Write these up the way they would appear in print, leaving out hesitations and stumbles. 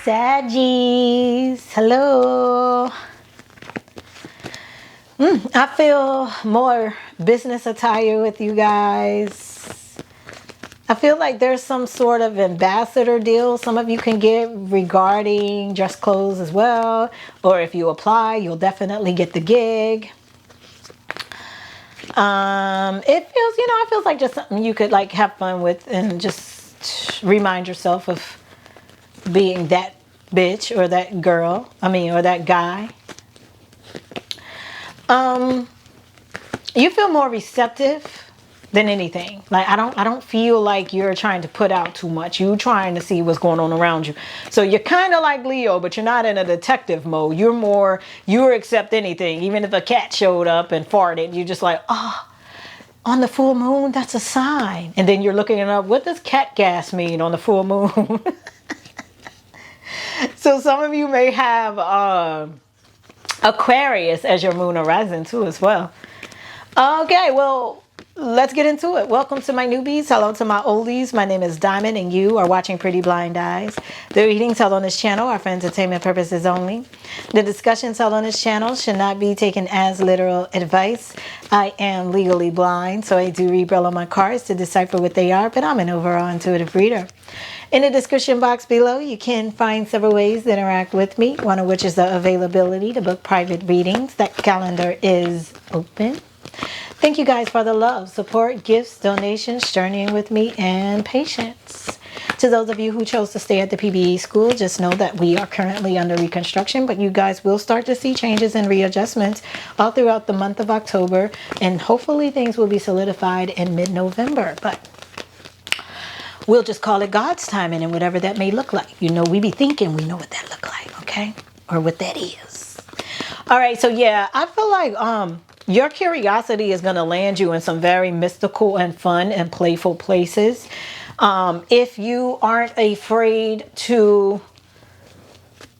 Saggies, hello. I feel more business attire with you guys. I feel like there's some sort of ambassador deal some of you can get regarding dress clothes as well. Or if you apply, you'll definitely get the gig. It feels like just something you could like have fun with and just remind yourself of being that bitch or that girl, or that guy. You feel more receptive than anything. Like I don't feel like you're trying to put out too much. You're trying to see what's going on around you. So you're kind of like Leo, but you're not in a detective mode. You accept anything. Even if a cat showed up and farted, you're just like, on the full moon, that's a sign. And then you're looking it up. What does cat gas mean on the full moon? So some of you may have Aquarius as your moon horizon too as well. Okay, well, let's get into it. Welcome to my newbies. Hello to my oldies. My name is Diamond and you are watching Pretty Blind Eyes. The readings held on this channel are for entertainment purposes only. The discussions held on this channel should not be taken as literal advice. I am legally blind, so I do read braille on my cards to decipher what they are, but I'm an overall intuitive reader. In the description box below, you can find several ways to interact with me, one of which is the availability to book private readings. That calendar is open. Thank you guys for the love, support, gifts, donations, journeying with me, and patience. To those of you who chose to stay at the PBE School, just know that we are currently under reconstruction, but you guys will start to see changes and readjustments all throughout the month of October, and hopefully things will be solidified in mid-November. But we'll just call it God's timing and whatever that may look like. We be thinking we know what that look like, okay? Or what that is. All right, so yeah, I feel like your curiosity is going to land you in some very mystical and fun and playful places. If you aren't afraid to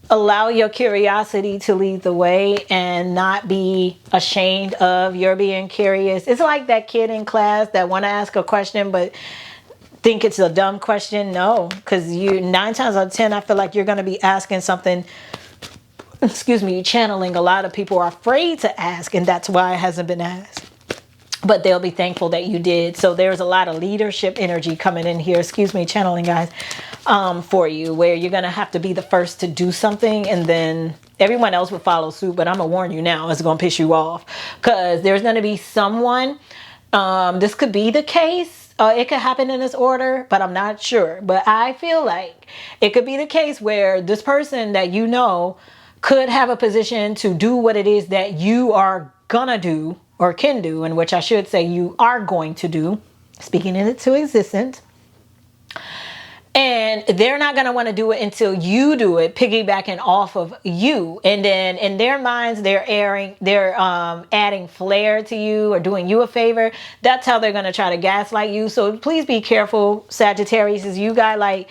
allow your curiosity to lead the way and not be ashamed of your being curious. It's like that kid in class that want to ask a question but think it's a dumb question. No, because 9 times out of 10, I feel like you're going to be asking something, channeling a lot of people are afraid to ask, and that's why it hasn't been asked. But they'll be thankful that you did. So there's a lot of leadership energy coming in here, channeling guys, for you, where you're going to have to be the first to do something, and then everyone else will follow suit. But I'm going to warn you now, it's going to piss you off, because there's going to be someone, this could be the case, it could happen in this order, but I'm not sure. But I feel like it could be the case where this person that could have a position to do what it is that you are gonna do or can do, and which I should say you are going to do, speaking it into existence. And they're not going to want to do it until you do it, piggybacking off of you. And then in their minds, they're adding flair to you or doing you a favor. That's how they're going to try to gaslight you. So please be careful, Sagittarius, as you got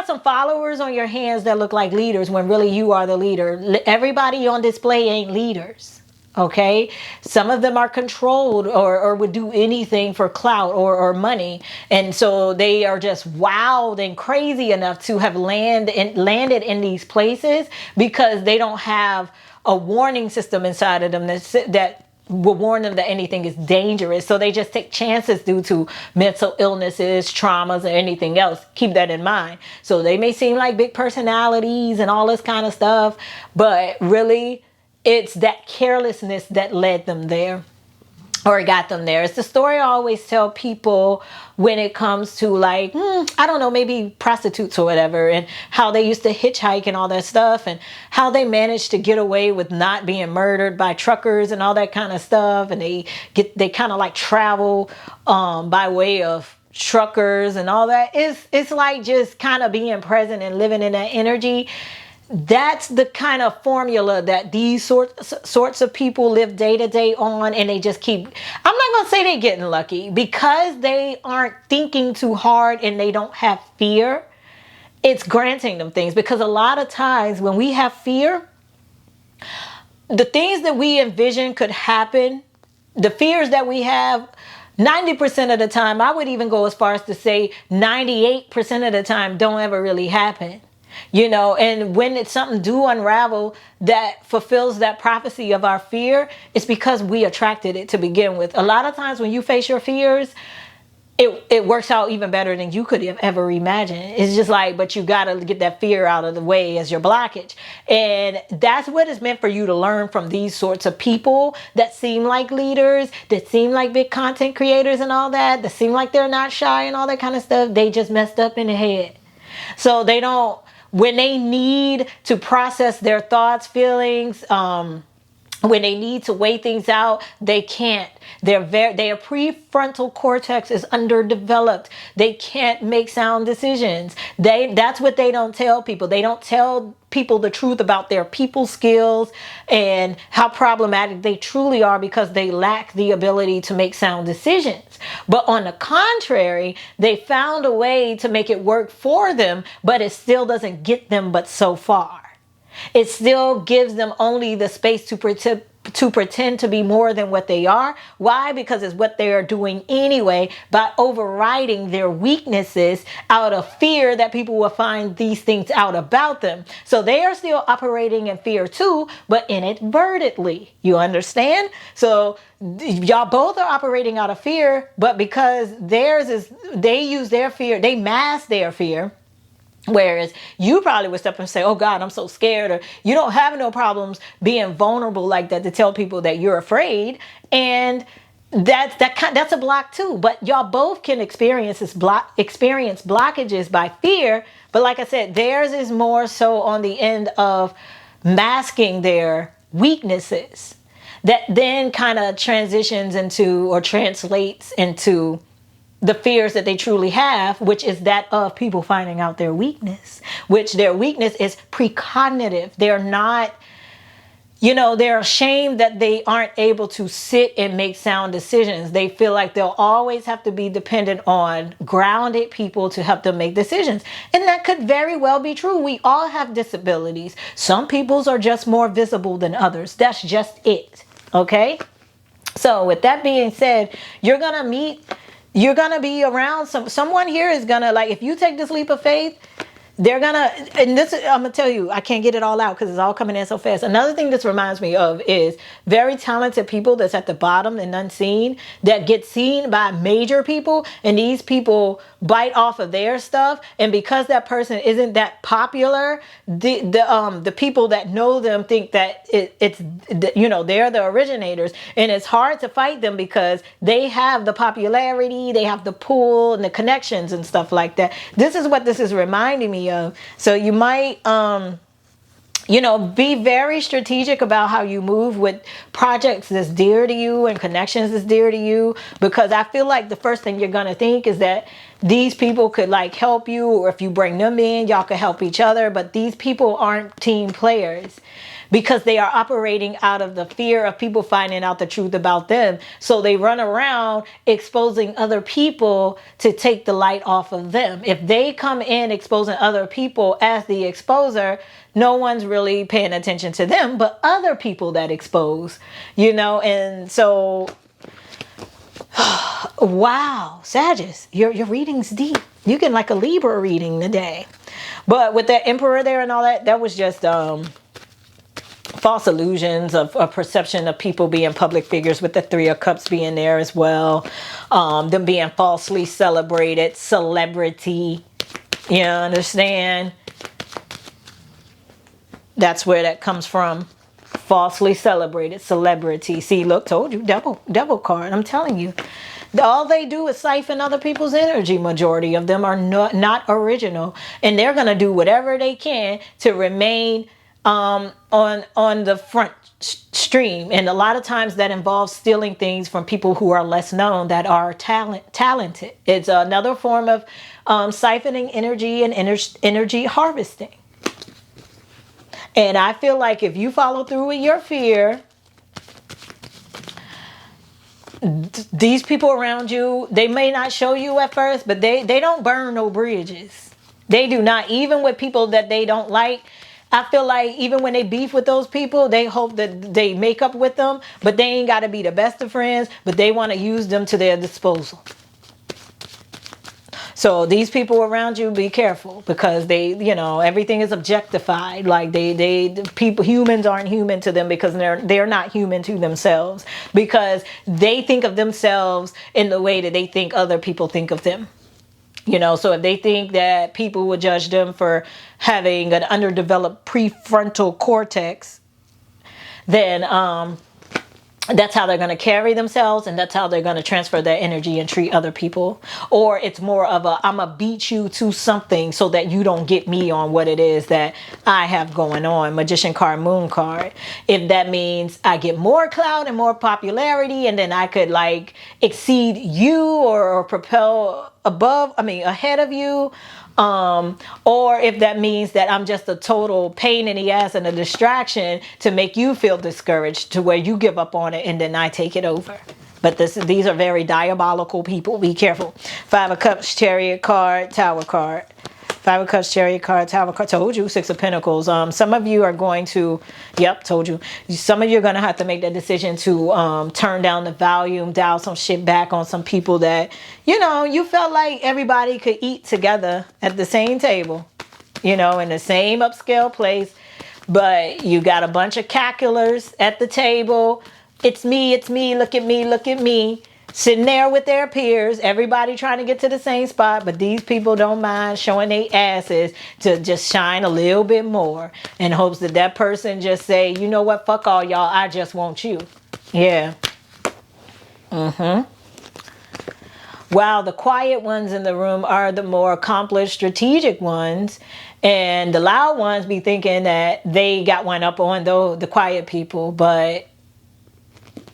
some followers on your hands that look like leaders when really you are the leader. Everybody on display ain't leaders. Okay, some of them are controlled or would do anything for clout or money, and so they are just wowed and crazy enough to have landed in these places because they don't have a warning system inside of them that will warn them that anything is dangerous. So they just take chances due to mental illnesses, traumas, or anything else. Keep that in mind. So they may seem like big personalities and all this kind of stuff, but really, it's that carelessness that led them there or got them there. It's the story I always tell people when it comes to like, maybe prostitutes or whatever, and how they used to hitchhike and all that stuff, and how they managed to get away with not being murdered by truckers and all that kind of stuff. And they kind of like travel by way of truckers and all that. It's like just kind of being present and living in that energy. That's the kind of formula that these sorts of people live day to day on, and they just keep, I'm not going to say they're getting lucky, because they aren't thinking too hard and they don't have fear. It's granting them things, because a lot of times when we have fear, the things that we envision could happen, the fears that we have, 90% of the time, I would even go as far as to say 98% of the time, don't ever really happen. You know, and when it's something do unravel that fulfills that prophecy of our fear, it's because we attracted it to begin with. A lot of times when you face your fears, it works out even better than you could have ever imagined. It's just like, but you got to get that fear out of the way as your blockage. And that's what it's meant for you to learn from these sorts of people that seem like leaders, that seem like big content creators and all that seem like they're not shy and all that kind of stuff. They just messed up in the head. So they don't, when they need to process their thoughts, feelings, when they need to weigh things out, they can't. Their prefrontal cortex is underdeveloped. They can't make sound decisions. That's what they don't tell people. They don't tell people the truth about their people skills and how problematic they truly are because they lack the ability to make sound decisions. But on the contrary, they found a way to make it work for them, but it still doesn't get them but so far. It still gives them only the space to pretend to be more than what they are. Why? Because it's what they are doing anyway by overriding their weaknesses out of fear that people will find these things out about them. So they are still operating in fear too, but inadvertently. You understand? So y'all both are operating out of fear, but because they use their fear, they mask their fear. Whereas you probably would step up and say, oh God, I'm so scared. Or you don't have no problems being vulnerable like that to tell people that you're afraid. And that's a block too. But y'all both can experience blockages by fear. But like I said, theirs is more so on the end of masking their weaknesses that then kind of transitions into or translates into the fears that they truly have, which is that of people finding out their weakness, which their weakness is precognitive. They're not, they're ashamed that they aren't able to sit and make sound decisions. They feel like they'll always have to be dependent on grounded people to help them make decisions. And that could very well be true. We all have disabilities. Some people's are just more visible than others. That's just it. Okay? So with that being said, you're going to be around someone here is going to, like, if you take this leap of faith, they're going to, and this, I'm going to tell you, I can't get it all out because it's all coming in so fast. Another thing this reminds me of is very talented people that's at the bottom and unseen that get seen by major people. And these people bite off of their stuff. And because that person isn't that popular, the people that know them think that they're the originators. And it's hard to fight them because they have the popularity, they have the pull and the connections and stuff like that. This is what this is reminding me of. So you might be very strategic about how you move with projects that's dear to you and connections that's dear to you, because I feel like the first thing you're going to think is that these people could like help you, or if you bring them in, y'all could help each other. But these people aren't team players because they are operating out of the fear of people finding out the truth about them. So they run around exposing other people to take the light off of them. If they come in exposing other people as the exposer, no one's really paying attention to them, but other people that expose, and so, wow, Sagittarius, your reading's deep. You get like a Libra reading today. But with that Emperor there and all that was just, false illusions of a perception of people being public figures, with the Three of Cups being there as well. Them being falsely celebrated, celebrity. You understand? That's where that comes from. Falsely celebrated, celebrity. See, look, told you, devil card. I'm telling you. All they do is siphon other people's energy. Majority of them are not original. And they're going to do whatever they can to remain on the front stream. And a lot of times that involves stealing things from people who are less known that are talented. It's another form of siphoning energy and energy harvesting. And I feel like if you follow through with your fear, these people around you, they may not show you at first, but they don't burn no bridges. They do not. Even with people that they don't like, I feel like even when they beef with those people, they hope that they make up with them, but they ain't got to be the best of friends, but they want to use them to their disposal. So these people around you, be careful, because they, everything is objectified. Like the people, humans aren't human to them, because they're not human to themselves, because they think of themselves in the way that they think other people think of them. So if they think that people would judge them for having an underdeveloped prefrontal cortex, then that's how they're going to carry themselves, and that's how they're going to transfer their energy and treat other people. Or it's more of a, I'm going to beat you to something so that you don't get me on what it is that I have going on. Magician card, moon card. If that means I get more clout and more popularity, and then I could like exceed you or propel ahead of you. Or if that means that I'm just a total pain in the ass and a distraction to make you feel discouraged to where you give up on it and then I take it over. But these are very diabolical people. Be careful. 5 of Cups, Chariot card, Tower card. 5 of Cups, Chariot card, Tower card. Told you. 6 of Pentacles. Some of you are going to, told you. Some of you are going to have to make that decision to turn down the volume, dial some shit back on some people that, you felt like everybody could eat together at the same table, in the same upscale place. But you got a bunch of calculars at the table. It's me, look at me, look at me. Sitting there with their peers, everybody trying to get to the same spot, but these people don't mind showing their asses to just shine a little bit more in hopes that that person just say, you know what, fuck all y'all, I just want you. Yeah. While the quiet ones in the room are the more accomplished, strategic ones, and the loud ones be thinking that they got one up on the quiet people, but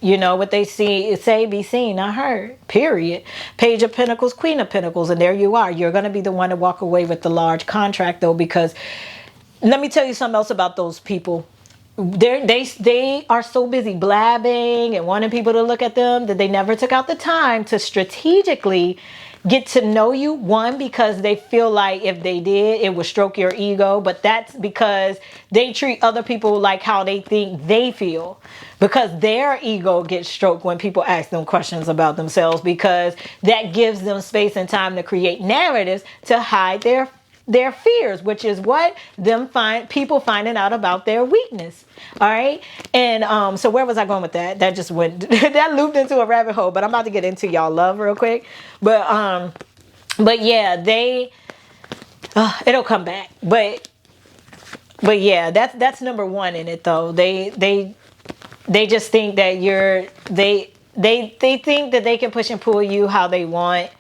what they say, be seen, not heard, period. Page of Pentacles, Queen of Pentacles, and there you are. You're going to be the one to walk away with the large contract, though, because let me tell you something else about those people. They are so busy blabbing and wanting people to look at them that they never took out the time to strategically get to know you. One, because they feel like if they did, it would stroke your ego. But that's because they treat other people like how they think they feel. Because their ego gets stroked when people ask them questions about themselves. Because that gives them space and time to create narratives to hide their fears, which is what people finding out about their weakness. All right. And so where was I going with that? That just went that looped into a rabbit hole, but I'm about to get into y'all love real quick. But yeah, it'll come back. But yeah, that's number one in it though. They just think that they think that they can push and pull you how they want.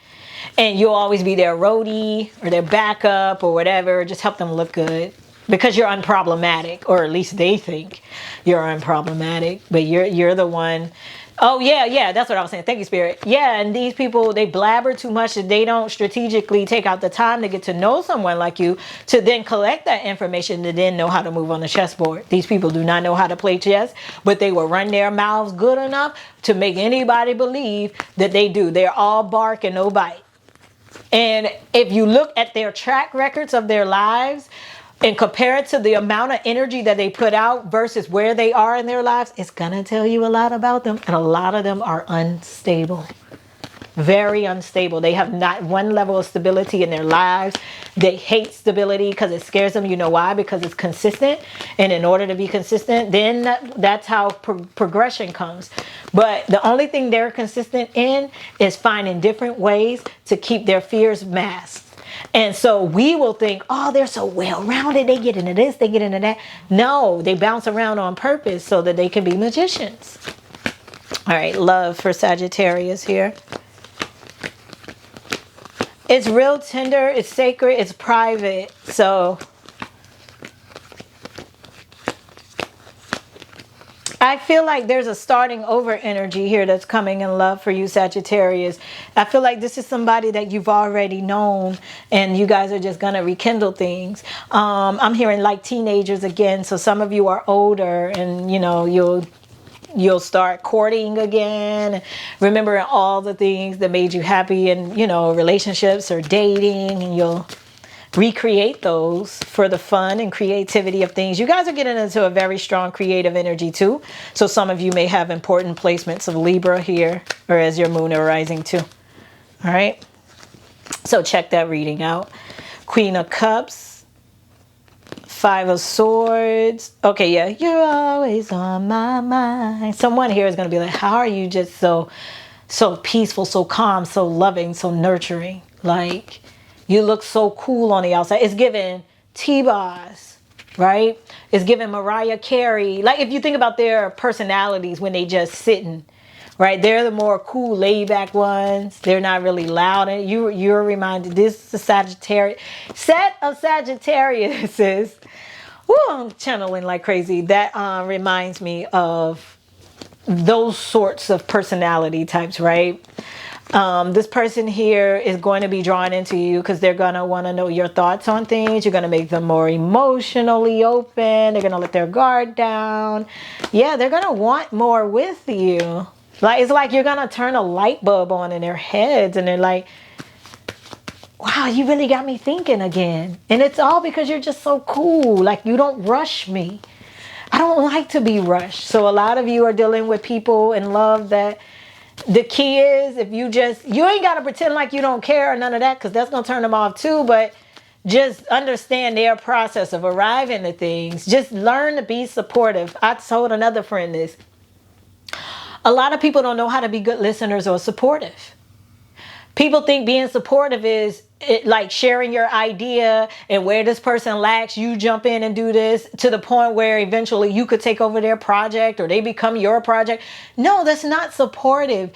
And you'll always be their roadie or their backup or whatever. Just help them look good. Because you're unproblematic. Or at least they think you're unproblematic. But you're the one. Oh, yeah. That's what I was saying. Thank you, Spirit. Yeah, and these people, they blabber too much. And they don't strategically take out the time to get to know someone like you. To then collect that information to then know how to move on the chessboard. These people do not know how to play chess. But they will run their mouths good enough to make anybody believe that they do. They're all bark and no bite. And if you look at their track records of their lives and compare it to the amount of energy that they put out versus where they are in their lives, it's going to tell you a lot about them. And a lot of them are unstable. Very unstable. They have not one level of stability in their lives. They hate stability because it scares them. You know why? Because it's consistent. And in order to be consistent, then that's how progression comes. But the only thing they're consistent in is finding different ways to keep their fears masked. And so we will think, oh, they're so well-rounded. They get into this, they get into that. No, they bounce around on purpose so that they can be magicians. All right, love for Sagittarius here. It's real tender, it's sacred, it's private. So I feel like there's a starting over energy here that's coming in love for you, Sagittarius. I feel like this is somebody that you've already known and you guys are just going to rekindle things. I'm hearing like teenagers again. So some of you are older and, you'll start courting again, remembering all the things that made you happy in, relationships or dating, and you'll recreate those for the fun and creativity of things. You guys are getting into a very strong creative energy too. So some of you may have important placements of Libra here or as your moon or rising too. All right. So check that reading out. Queen of Cups, Five of Swords. Okay, yeah, you're always on my mind. Someone here is going to be like, how are you just so peaceful, so calm, so loving, so nurturing? Like, you look so cool on the outside. It's giving T-Boz, right? It's giving Mariah Carey. Like, if you think about their personalities when they just sitting, right? They're the more cool, laid-back ones. They're not really loud. And you're reminded, this is a Sagittarius. Set of Sagittariuses. Woo, I'm channeling like crazy. That reminds me of those sorts of personality types, right? This person here is going to be drawn into you because they're going to want to know your thoughts on things. You're going to make them more emotionally open. They're going to let their guard down. Yeah, they're going to want more with you. Like, it's like you're going to turn a light bulb on in their heads and they're like, wow, you really got me thinking again. And it's all because you're just so cool. Like, you don't rush me. I don't like to be rushed. So a lot of you are dealing with people in love that the key is, if you ain't got to pretend like you don't care or none of that, because that's going to turn them off too. But just understand their process of arriving to things. Just learn to be supportive. I told another friend this. A lot of people don't know how to be good listeners or supportive. People think being supportive is like sharing your idea, and where this person lacks, you jump in and do this, to the point where eventually you could take over their project or they become your project. No, that's not supportive.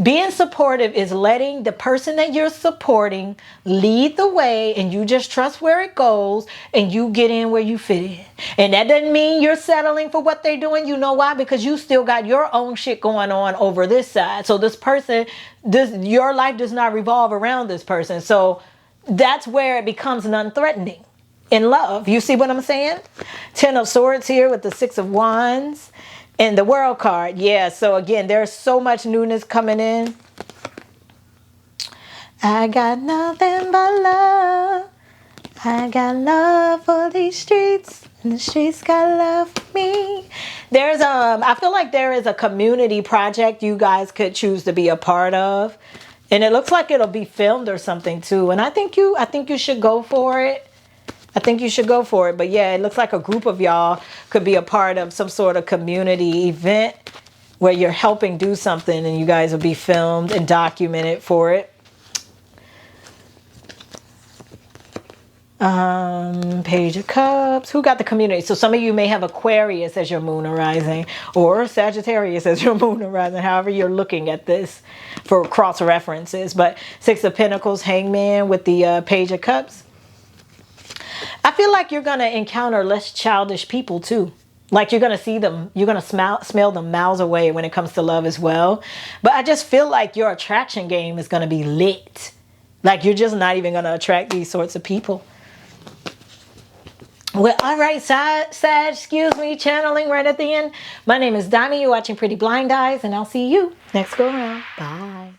Being supportive is letting the person that you're supporting lead the way, and you just trust where it goes and you get in where you fit in. And that doesn't mean you're settling for what they're doing. You know why? Because you still got your own shit going on over this side. So this person, your life does not revolve around this person. So that's where it becomes non-threatening in love. You see what I'm saying? 10 of Swords here with the 6 of Wands and the World card. Yeah, so again, there's so much newness coming in. I got nothing but love. I got love for these streets, and the streets got love for me. There's I feel like there is a community project you guys could choose to be a part of. And it looks like it'll be filmed or something too. And I think you should go for it. I think you should go for it. But yeah, it looks like a group of y'all could be a part of some sort of community event where you're helping do something, and you guys will be filmed and documented for it. Page of Cups. Who got the community? So some of you may have Aquarius as your moon arising, or Sagittarius as your moon arising, however you're looking at this for cross references. But 6 of Pentacles, Hangman with the Page of Cups. I feel like you're going to encounter less childish people too. Like, you're going to see them, you're going to smell them miles away when it comes to love as well. But I just feel like your attraction game is going to be lit. Like, you're just not even going to attract these sorts of people. Well, all right, Sag, excuse me, channeling right at the end. My name is Dami. You're watching Pretty Blind Eyes, and I'll see you next go around. Bye.